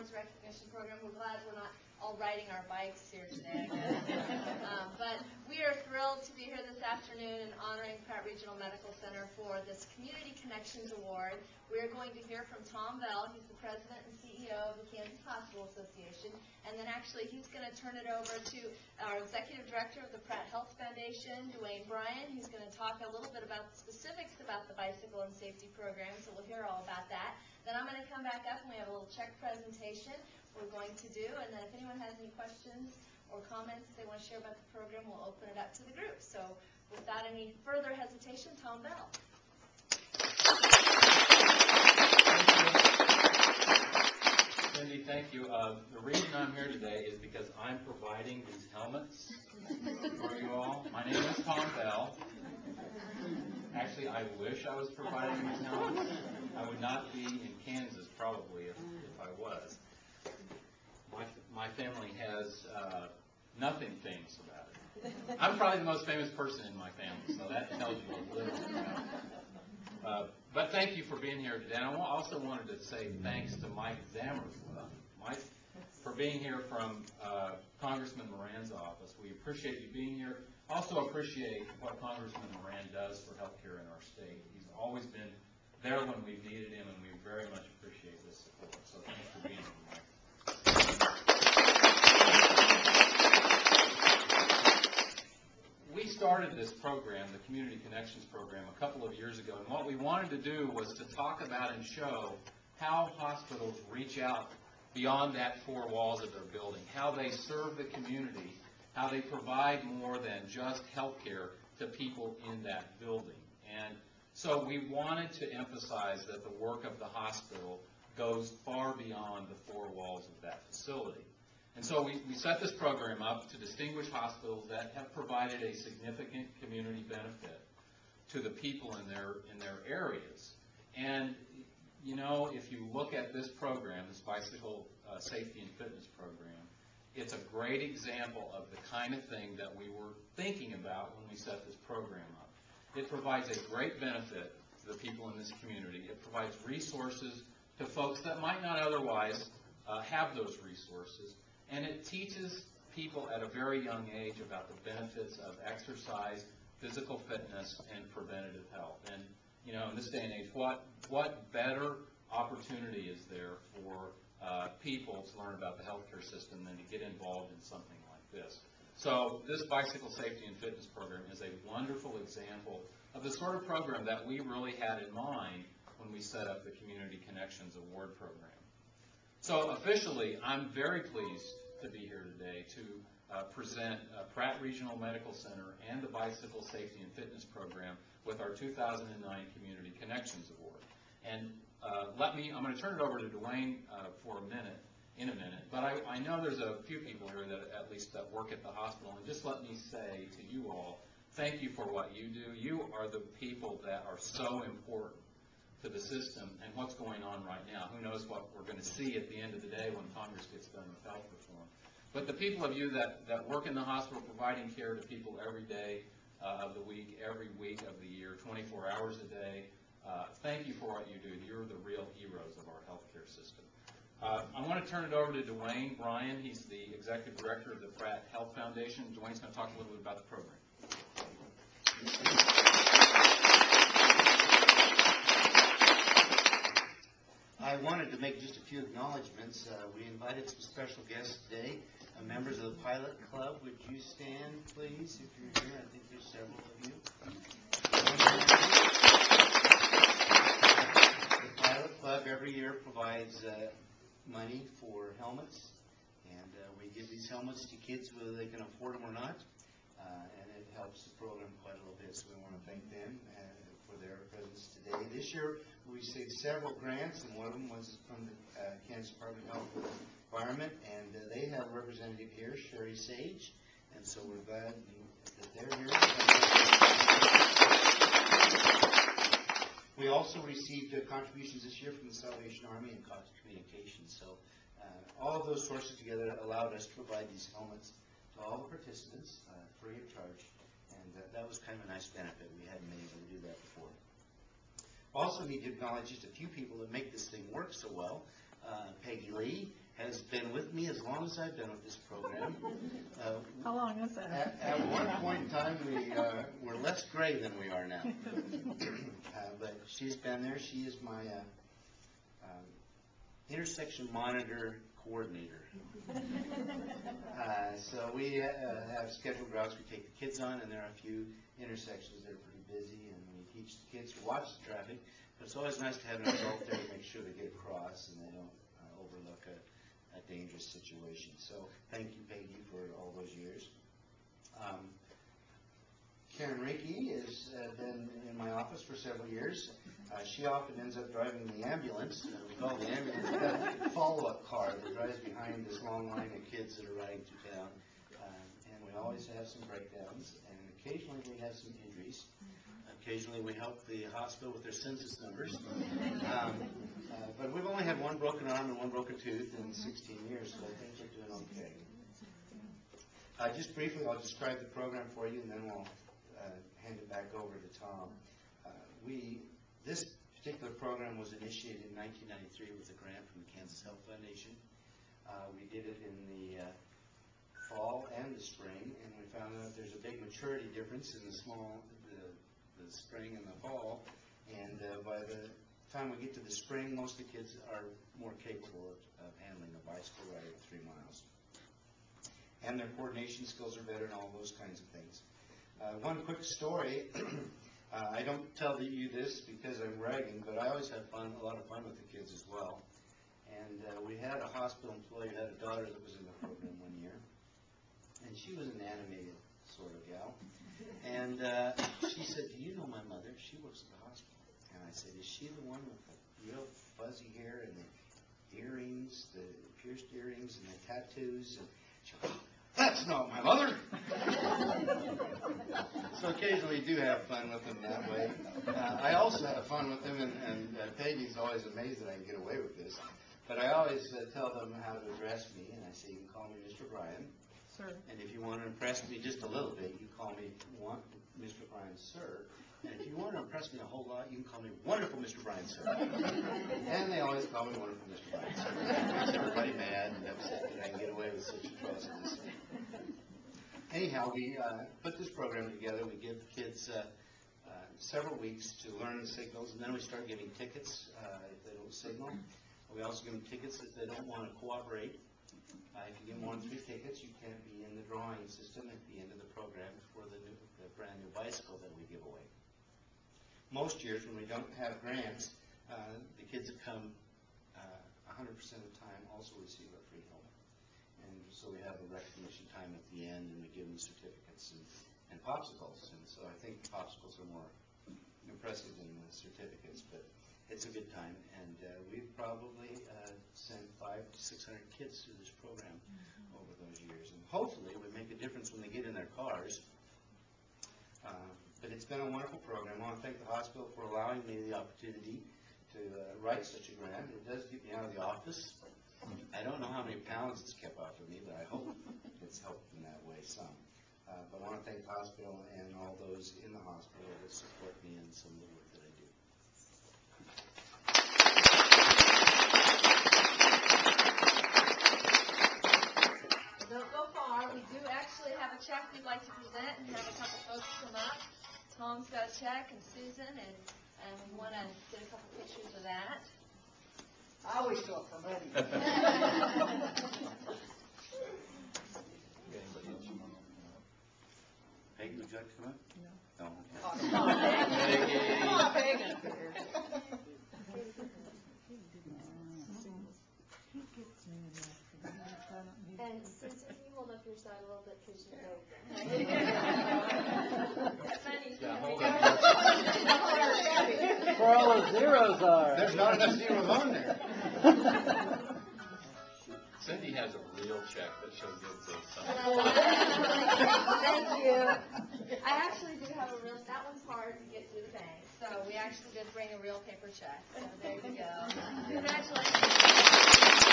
Performance Recognition Program. We're glad we're not all riding our bikes here today. But we are thrilled to be here this afternoon and honoring Pratt Regional Medical Center for this Community Connections Award. We are going to hear from Tom Bell. He's the president and CEO of the Kansas Hospital Association. And then actually he's going to turn it over to our executive director of the Pratt Health Foundation, Dwayne Bryan. He's going to talk a little bit about the specifics about the bicycle and safety program, so we'll hear all about that. Then I'm going to come back up and we have a little check presentation we're going to do. And then if anyone has any questions or comments they want to share about the program, we'll open it up to the group. So without any further hesitation, Tom Bell. Cindy, thank you. The reason I'm here today is because I'm providing these helmets for you all. My name is Tom Bell. Actually, I wish I was providing these helmets. I would not be in Kansas probably if I was. My family has nothing famous about it. I'm probably the most famous person in my family, so that tells you a little bit about it. But thank you for being here today. I also wanted to say thanks to Mike Zammersworth, Mike, for being here from Congressman Moran's office. We appreciate you being here. Also appreciate what Congressman Moran does for healthcare in our state. He's always been there when we've needed him, and we very much appreciate this support. So thanks for being here, Mike. We started this program, the Community Connections Program, a couple of years ago, and what we wanted to do was to talk about and show how hospitals reach out beyond that four walls of their building, how they serve the community, how they provide more than just health care to people in that building. And so we wanted to emphasize that the work of the hospital goes far beyond the four walls of that facility. And so we set this program up to distinguish hospitals that have provided a significant community benefit to the people in their areas. And you know, if you look at this program, this bicycle safety and fitness program, it's a great example of the kind of thing that we were thinking about when we set this program up. It provides a great benefit to the people in this community. It provides resources to folks that might not otherwise have those resources. And it teaches people at a very young age about the benefits of exercise, physical fitness, and preventative health. And you know, in this day and age, what better opportunity is there for people to learn about the healthcare system than to get involved in something like this? So this bicycle safety and fitness program is a wonderful example of the sort of program that we really had in mind when we set up the Community Connections Award program. So officially, I'm very pleased to be here today to present Pratt Regional Medical Center and the Bicycle Safety and Fitness Program with our 2009 Community Connections Award. And I'm going to turn it over to Dwayne in a minute, but I know there's a few people here that at least that work at the hospital, and just let me say to you all, thank you for what you do. You are the people that are so important to the system and what's going on right now. Who knows what we're going to see at the end of the day when Congress gets done with health reform. But the people of you that work in the hospital providing care to people every day of the week, every week of the year, 24 hours a day, thank you for what you do. You're the real heroes of our healthcare system. I want to turn it over to Dwayne Bryan. He's the executive director of the Pratt Health Foundation. Dwayne's going to talk a little bit about the program. I wanted to make just a few acknowledgments. We invited some special guests today, members of the Pilot Club. Would you stand, please, if you're here? I think there's several of you. The Pilot Club every year provides money for helmets, and we give these helmets to kids whether they can afford them or not, and it helps the program quite a little bit, so we want to thank them for their presence today. This year we received several grants, and one of them was from the Kansas Department of Health and Environment, and they have a representative here, Sherry Sage, and so we're glad that they're here. We also received contributions this year from the Salvation Army and Cox Communications, so all of those sources together allowed us to provide these helmets to all the participants free of charge, and that was kind of a nice benefit. We hadn't been able to do that before. Also need to acknowledge just a few people that make this thing work so well. Peggy Lee has been with me as long as I've been with this program. How long is that? At one point in time, we were less gray than we are now. But she's been there. She is my intersection monitor coordinator. So we have scheduled routes we take the kids on, and there are a few intersections that are pretty busy, and we teach the kids to watch the traffic. But it's always nice to have an adult there to make sure they get across and they don't overlook a dangerous situation. So thank you, Peggy, for all those years. Karen Rickey has been in my office for several years. She often ends up driving the ambulance. We call the ambulance the follow-up car that drives behind this long line of kids that are riding through town. And we always have some breakdowns, and occasionally we have some injuries. Occasionally we help the hospital with their census numbers. But we've only had one broken arm and one broken tooth in 16 years, so I think we're doing okay. Just briefly, I'll describe the program for you, and then we'll hand it back over to Tom. This particular program was initiated in 1993 with a grant from the Kansas Health Foundation. We did it in the fall and the spring, and we found out there's a big maturity difference in the spring and the fall. And by the time we get to the spring, most of the kids are more capable of handling a bicycle ride at 3 miles. And their coordination skills are better and all those kinds of things. One quick story. I don't tell you this because I'm bragging, but I always have a lot of fun with the kids as well. And we had a hospital employee who had a daughter that was in the program one year, and she was an animated sort of gal. And she said, "Do you know my mother? She works at the hospital." And I said, "Is she the one with the real fuzzy hair and the earrings, the pierced earrings and the tattoos?" And she goes, "Oh, that's not my mother." So occasionally you do have fun with them that way. I also have fun with them, and Peggy's always amazed that I can get away with this. But I always tell them how to address me, and I say, "You can call me Mr. Bryan. Sir. And if you want to impress me just a little bit, you call me Mr. Bryan, sir. And if you want to impress me a whole lot, you can call me Wonderful Mr. Bryan, sir." And they always call me Wonderful Mr. Bryan, sir. It makes everybody mad and upset that I can get away with such atrocities. Anyhow, we put this program together. We give kids several weeks to learn the signals, and then we start giving tickets if they don't signal. We also give them tickets if they don't want to cooperate. If you get more than 3 tickets, you can't be in the drawing system at the end of the program for the brand new bicycle that we give away. Most years when we don't have grants, the kids that come 100% of the time also receive a free helmet. And so we have a recognition time at the end, and we give them certificates and popsicles. And so I think popsicles are more impressive than the certificates, but it's a good time. And we've probably sent 500 to 600 kids through this program over those years. And hopefully it would make a difference when they get in their cars. But it's been a wonderful program. I want to thank the hospital for allowing me the opportunity to write such a grant. It does keep me out of the office. I don't know how many pounds it's kept off of me, but I hope it's helped in that way some. But I want to thank the hospital and all those in the hospital that support me in some of the work that I do. Don't go far. We do actually have a check we'd like to present and have a couple folks come up. Tom's got a check, and Susan, and we want to get a couple pictures of that. I always go up for money. Peggy, would you like to come up? No. Come on, Peggy. And Susan, can you hold up your side a little bit because you know. It's funny. Yeah, hold Where all those zeros are. There's not enough zeros on there. Cindy has a real check that she'll give to someone. Thank you. I actually do have a real, that one's hard to get to the bank, so we actually did bring a real paper check. So there you go. Congratulations.